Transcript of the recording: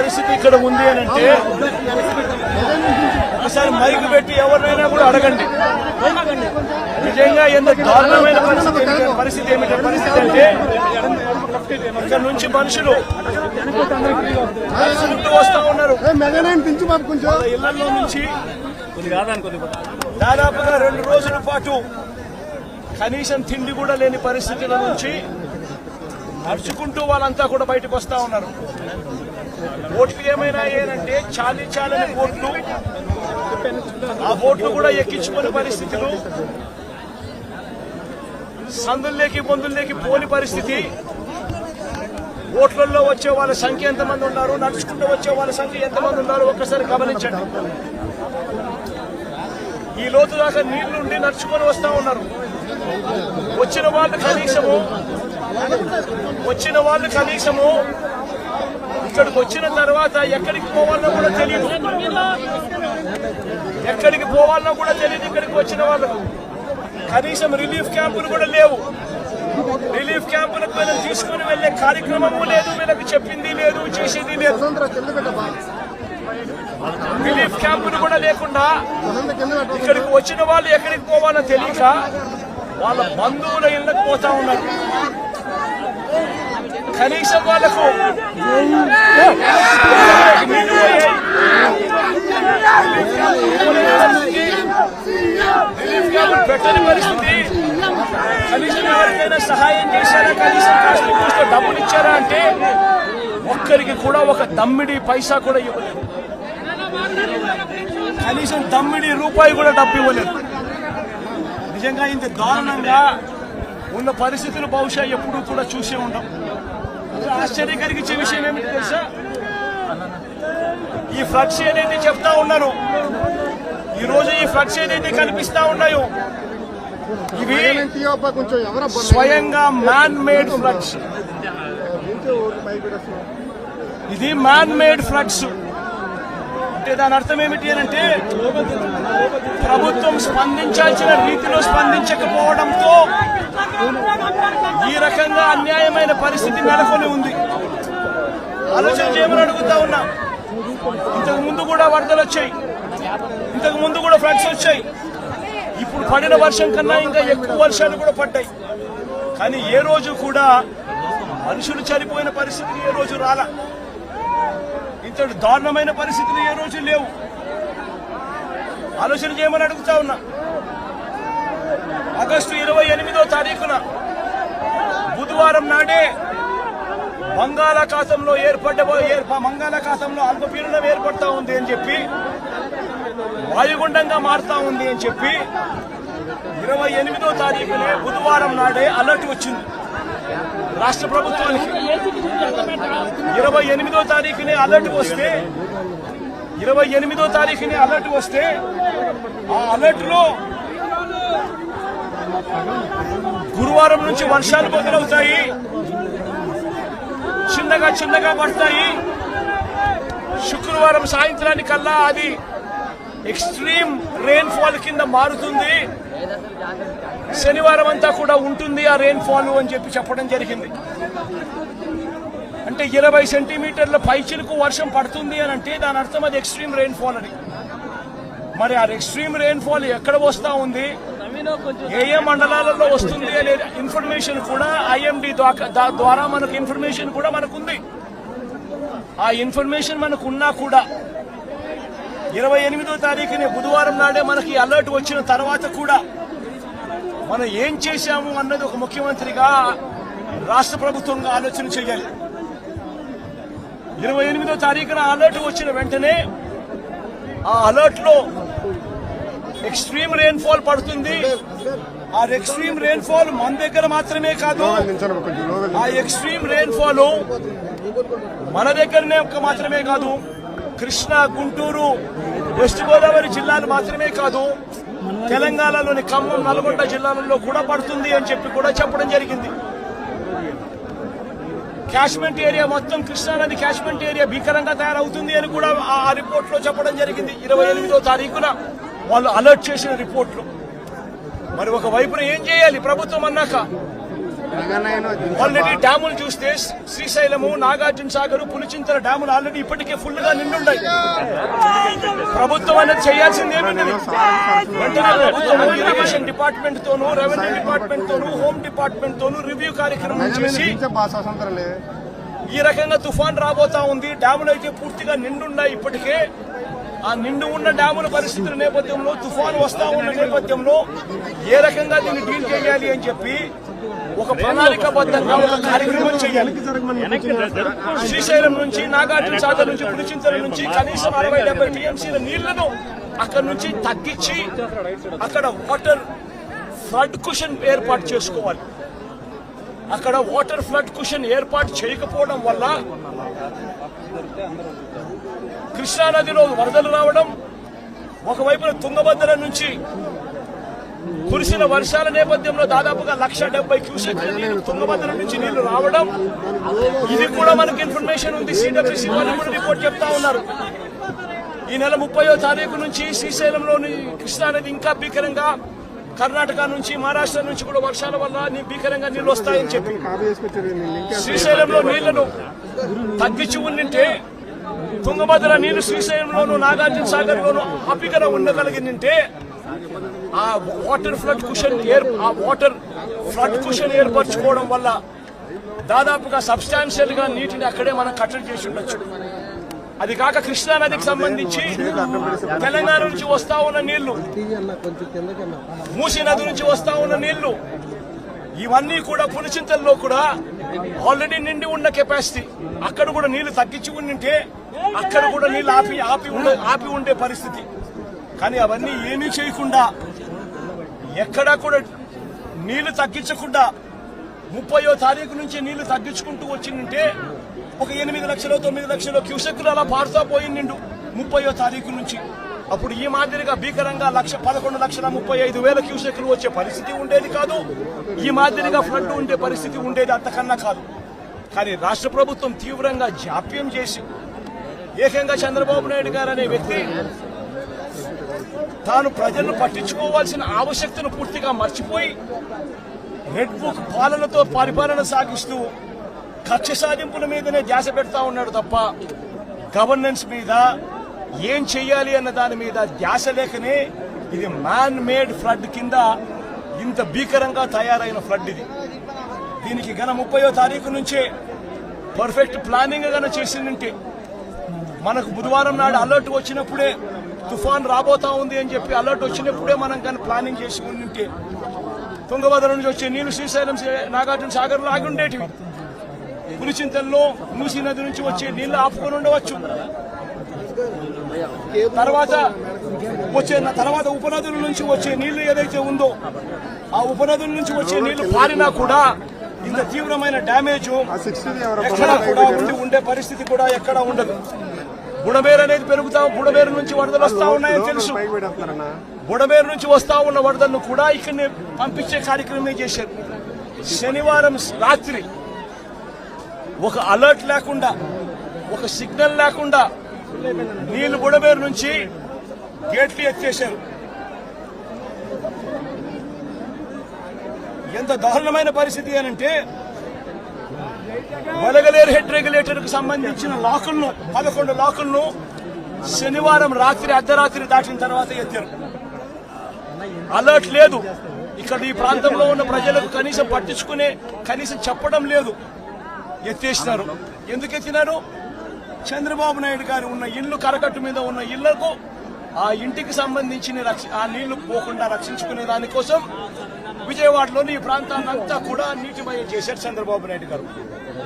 పరిస్థితి ఇక్కడ ఉంది అని అంటే ఒకసారి మైకు పెట్టి ఎవరినైనా కూడా అడగండి. నిజంగా ఎంత దారుణమైన పరిస్థితి అంటే ఇక్కడ నుంచి మనుషులు వస్తా ఉన్నారు. ఇళ్లలో నుంచి దాదాపుగా 2 రోజుల పాటు కనీసం తిండి కూడా లేని పరిస్థితుల నుంచి నడుచుకుంటూ వాళ్ళంతా కూడా బయటకు వస్తా ఉన్నారు. ఓట్లు ఏమైనా ఏనంటే చాలని ఓట్లు, ఆ ఓట్లు కూడా ఎక్కించుకునే పరిస్థితులు, సందుల్లోకి బొందుల్లోకి పోని పరిస్థితి. ఓట్లలో వచ్చే వాళ్ళ సంఖ్య ఎంతమంది ఉన్నారు, నడుచుకుంటూ వచ్చే వాళ్ళ సంఖ్య ఎంతమంది ఉన్నారు ఒక్కసారి గమనించండి. ఈ లోతు దాకా నీళ్లుండి నడుచుకొని వస్తా ఉన్నారు. వచ్చిన వాళ్ళు కనీసము ఇక్కడికి వచ్చిన తర్వాత ఎక్కడికి పోవాలన్నా కూడా తెలియదు. ఇక్కడికి వచ్చిన వాళ్ళకు కనీసం రిలీఫ్ క్యాంపులు కూడా లేవు. రిలీఫ్ క్యాంపులకు వీళ్ళని తీసుకుని వెళ్లే కార్యక్రమము లేదు, వీళ్ళకి చెప్పింది లేదు, చేసేది లేదు. రిలీఫ్ క్యాంపులు కూడా లేకుండా ఇక్కడికి వచ్చిన వాళ్ళు ఎక్కడికి పోవాలో తెలియక వాళ్ళ బంధువుల ఇళ్ళకి పోతా ఉన్నారు. కనీసం వాళ్లకు రిలీఫ్ క్యాంపులు పెట్టని పరిస్థితి. కనీసం ఎవరికైనా సహాయం చేశారా, కనీసం కాస్త డబ్బులు ఇచ్చారా అంటే ఒక్కరికి కూడా ఒక దమ్మిడి పైసా కూడా ఇవ్వలేదు. కనీసం దమ్మిడి రూపాయి కూడా డబ్బు ఇవ్వలేదు. నిజంగా ఇంత దారుణంగా ఉన్న పరిస్థితులు బహుశా ఎప్పుడూ కూడా చూసే ఉంటాం. ఆశ్చర్యం కలిగించే విషయం ఏమిటి తెలుసా, ఈ ఫ్లడ్స్ ఏదైతే చెప్తా ఉన్నారు, ఈ రోజు ఈ ఫ్లడ్స్ ఏదైతే కనిపిస్తా ఉన్నాయో ఇవి స్వయంగా మ్యాన్ మేడ్ ఫ్లడ్స్. ఇది మ్యాన్ మేడ్ ఫ్లడ్స్ అంటే దాని అర్థం ఏమిటి అంటే ప్రభుత్వం స్పందించాల్సిన రీతిలో స్పందించకపోవడంతో ఈ రకంగా అన్యాయమైన పరిస్థితి నెలకొని ఉంది. ఆలోచన చేయమని అడుగుతా ఉన్నా. ఇంతకు ముందు కూడా వరదలు వచ్చాయి, ఇంతకు ముందు కూడా ఫ్లడ్స్ వచ్చాయి. ఇప్పుడు పడిన వర్షం కన్నా ఇంకా ఎక్కువ వర్షాలు కూడా పడ్డాయి. కానీ ఏ రోజు కూడా మనుషులు చనిపోయిన పరిస్థితులు ఏ రోజు రాలా. ఇంతటి దారుణమైన పరిస్థితులు ఏ రోజు లేవు. ఆలోచన చేయమని అడుగుతా ఉన్నా. ఆగస్టు 28వ తారీఖున బుధవారం నాడే బంగాళాఖాతంలో బంగాళాఖాతంలో అల్పపీడనం ఏర్పడతా ఉంది అని చెప్పి, వాయుగుండంగా మారుతా ఉంది అని చెప్పి 28వ తారీఖునే బుధవారం నాడే అలర్ట్ వచ్చింది రాష్ట్ర ప్రభుత్వానికి. 28వ తారీఖునే అలర్ట్ వస్తే ఆ అలర్ట్ లో గురువారం నుంచి వర్షాలు మొదలవుతాయి, చిన్నగా పడతాయి. శుక్రవారం సాయంత్రానికల్లా అది ఎక్స్ట్రీమ్ రెయిన్ ఫాల్ కింద మారుతుంది, శనివారం అంతా కూడా ఉంటుంది ఆ రెయిన్ ఫాల్ అని చెప్పడం జరిగింది. అంటే 20 సెంటీమీటర్ల పైచిలకు వర్షం పడుతుంది అని అంటే దాని అర్థం అది ఎక్స్ట్రీమ్ రెయిన్ ఫాల్ అని. మరి ఆ ఎక్స్ట్రీమ్ రెయిన్ ఫాల్ ఎక్కడ వస్తా ఉంది, ఏ మండలాలలో వస్తుంది అనే ఇన్ఫర్మేషన్ కూడా ఐఎండీ ద్వారా మనకు ఇన్ఫర్మేషన్ కూడా మనకుంది. ఆ ఇన్ఫర్మేషన్ మనకున్నా కూడా 28వ తారీఖునే బుధవారం నాడే మనకి అలర్ట్ వచ్చిన తర్వాత కూడా మనం ఏం చేశాము అన్నది ఒక ముఖ్యమంత్రిగా రాష్ట్ర ప్రభుత్వంగా ఆలోచన చేయాలి. 28వ తారీఖున అలర్ట్ వచ్చిన వెంటనే ఆ అలర్ట్ లో ఎక్స్ట్రీమ్ రెయిన్ ఫాల్ పడుతుంది. ఆ ఎక్స్ట్రీమ్ రెయిన్ ఫాల్ మన దగ్గర మాత్రమే కాదు, ఆ ఎక్స్ట్రీమ్ రెయిన్ ఫాల్ మన దగ్గరనే మాత్రమే కాదు, కృష్ణా, గుంటూరు, వెస్ట్ గోదావరి జిల్లాలు మాత్రమే కాదు, తెలంగాణలోని ఖమ్మం, నల్గొండ జిల్లాలలో కూడా పడుతుంది అని చెప్పడం జరిగింది. క్యాష్మెంట్ ఏరియా మొత్తం కృష్ణానది క్యాష్మెంట్ ఏరియా భీకరంగా తయారవుతుంది అని కూడా ఆ రిపోర్ట్ లో చెప్పడం జరిగింది. 28వ తారీఖున వాళ్ళు అలర్ట్ చేసిన రిపోర్ట్లు. మరి ఒక వైపున ఏం చేయాలి ప్రభుత్వం అన్నాక, ఆల్రెడీ డ్యాములు చూస్తే శ్రీశైలము, నాగార్జున సాగర్, పులిచింతల డ్యాములు ఆల్రెడీ ఇప్పటికే ఫుల్ గా నిండున్నాయి. ప్రభుత్వం అనేది చేయాల్సిందేముంది? వెంటనే ప్రభుత్వం ఇరిగేషన్ డిపార్ట్మెంట్ తోనూ, రెవెన్యూ డిపార్ట్మెంట్ తోనూ, హోమ్ డిపార్ట్మెంట్ తోనూ రివ్యూ కార్యక్రమం చేసి ఈ రకంగా తుఫాన్ రాబోతా ఉంది. డ్యాములు అయితే పూర్తిగా నిండున్నాయి ఇప్పటికే. ఆ నిండు ఉన్న డ్యాముల పరిస్థితుల నేపథ్యంలో, తుఫాను వస్తా ఉన్న నేపథ్యంలో ఏ రకంగా దీన్ని డీల్ చేయాలి అని చెప్పి ఒక ప్రణాళికాబద్ధంగా ఒక కార్యక్రమం చేయాలి. శ్రీశైలం నుంచి, నాగార్జున సాగర్ నుంచి, పులిచింతల నుంచి కనీసం 60-70 టీఎంసీల నీళ్లను అక్కడ నుంచి తగ్గించి అక్కడ వాటర్ ఫ్లడ్ కుషన్ ఏర్పాటు చేసుకోవాలి. అక్కడ వాటర్ ఫ్లడ్ కుషన్ ఏర్పాటు చేయకపోవడం వల్ల కృష్ణానదిలో వరదలు రావడం, ఒకవైపున తుంగభద్ర నుంచి కురిసిన వర్షాల నేపథ్యంలో దాదాపుగా 170 క్యూసెక్ల నీళ్లు తుంగభద్ర నుంచి నీళ్లు రావడం, ఇది కూడా మనకి ఇన్ఫర్మేషన్ ఉంది. సిడబ్ల్యూసీ వాళ్ళు కూడా రిపోర్ట్ చెప్తా ఉన్నారు. ఈ నెల 30వ తారీఖు నుంచి శ్రీశైలంలోని కృష్ణానది ఇంకా భీకరంగా, కర్ణాటక నుంచి, మహారాష్ట్ర నుంచి కూడా వర్షాల వల్ల భీకరంగా నీళ్లు వస్తాయని చెప్పి శ్రీశైలంలో నీళ్లను తగ్గించి ఉండింటే, తుంగభద్ర నీళ్లు శ్రీశైలంలోను, నాగార్జున సాగర్ లోను అపికర ఉండగలిగిందంటే ఆ వాటర్ ఫ్లడ్ కుషన్ ఏర్పరచుకోవడం వల్ల దాదాపుగా సబ్స్టాన్షియల్ గా నీటిని అక్కడే మనం కట్టడి చేసి ఉండొచ్చు. అది కాక కృష్ణానదికి సంబంధించి తెలంగాణ నుంచి వస్తా ఉన్న నీళ్లు, మూసీ నది నుంచి వస్తా ఉన్న నీళ్లు, ఇవన్నీ కూడా పులిచింతల్లో కూడా ఆల్రెడీ నిండి ఉన్న కెపాసిటీ. అక్కడ కూడా నీళ్లు తగ్గించి ఉండింటే అక్కడ కూడా నీళ్లు ఆపి ఉండే పరిస్థితి. కానీ అవన్నీ ఏమీ చేయకుండా, ఎక్కడా కూడా నీళ్లు తగ్గించకుండా 30వ తారీఖు నుంచి నీళ్లు తగ్గించుకుంటూ వచ్చిందంటే ఒక 8 లక్షలు 9 లక్షలు క్యూసెక్కులు అలా పారుతా పోయిండు 30వ తారీఖు నుంచి. అప్పుడు ఈ మాదిరిగా భీకరంగా 11,35,000 క్యూసెక్కులు వచ్చే పరిస్థితి ఉండేది కాదు. ఈ మాదిరిగా ఫ్లడ్ ఉండే పరిస్థితి ఉండేది అంతకన్నా కాదు. కానీ రాష్ట్ర ప్రభుత్వం తీవ్రంగా జాప్యం చేసి, ఏకంగా చంద్రబాబు నాయుడు గారు అనే వ్యక్తి తాను ప్రజలను పట్టించుకోవాల్సిన ఆవశ్యకతను పూర్తిగా మర్చిపోయి రెడ్ బుక్ పాలనతో పరిపాలన సాగిస్తూ కక్ష సాధింపుల మీదనే ధ్యాస పెడతా ఉన్నాడు తప్ప గవర్నెన్స్ మీద, ఏం చెయ్యాలి అన్న దాని మీద ధ్యాస లేకనే ఇది మ్యాన్ మేడ్ ఫ్లడ్ కింద ఇంత భీకరంగా తయారైన ఫ్లడ్ ఇది. దీనికి గన 30వ తారీఖు నుంచే పర్ఫెక్ట్ ప్లానింగ్ గన చేసిందంటే, మనకు బుధవారం నాడు అలర్ట్ వచ్చినప్పుడే తుఫాన్ రాబోతా ఉంది అని చెప్పి అలర్ట్ వచ్చినప్పుడే మనం కానీ ప్లానింగ్ చేసి ఉంటే తుంగభద్ర నుంచి వచ్చే నీళ్లు శ్రీశైలం, నాగార్జున సాగర్ లో ఆగి ఉండేటివి. పులిచింతల్లో మూసీ నది నుంచి వచ్చే నీళ్లు ఆపుకొని ఉండవచ్చు. తర్వాత ఉపనదుల నుంచి వచ్చే నీళ్లు ఏదైతే ఉందో, ఆ ఉపనదుల నుంచి వచ్చే నీళ్లు పారినా కూడా ఇంత తీవ్రమైన డ్యామేజ్ ఎక్కడా కూడా ఉండే పరిస్థితి కూడా ఎక్కడా ఉండదు. బుడమేరు అనేది బుడమేరు నుంచి వరదలు వస్తా ఉన్నాయని తెలుసు. బుడమేరు నుంచి వస్తా ఉన్న వరదలను కూడా ఇక్కడనే పంపించే కార్యక్రమమే చేశారు. శనివారం రాత్రి ఒక అలర్ట్ లేకుండా, ఒక సిగ్నల్ లేకుండా నీళ్లు బుడమేరు నుంచి గేట్లు ఎత్తేశారు. ఎంత దారుణమైన పరిస్థితి అనంటే, వెలగలేరు హెడ్ రెగ్యులేటర్ కు సంబంధించిన లాకులను 11 లాకులను శనివారం రాత్రి అర్ధరాత్రి దాటిన తర్వాత ఎత్తారు. అలర్ట్ లేదు. ఇక్కడ ఈ ప్రాంతంలో ఉన్న ప్రజలకు కనీసం చెప్పడం లేదు. ఎత్తేసినారు. ఎందుకు ఎత్తినారు? చంద్రబాబు నాయుడు గారు ఉన్న ఇల్లు, కరకట్టు మీద ఉన్న ఇళ్లకు ఆ ఇంటికి సంబంధించిన ఆ నీళ్లు పోకుండా రక్షించుకునే దానికోసం విజయవాడలోని ఈ ప్రాంతాన్నంతా కూడా నీటిమయం చేశారు చంద్రబాబు నాయుడు గారు.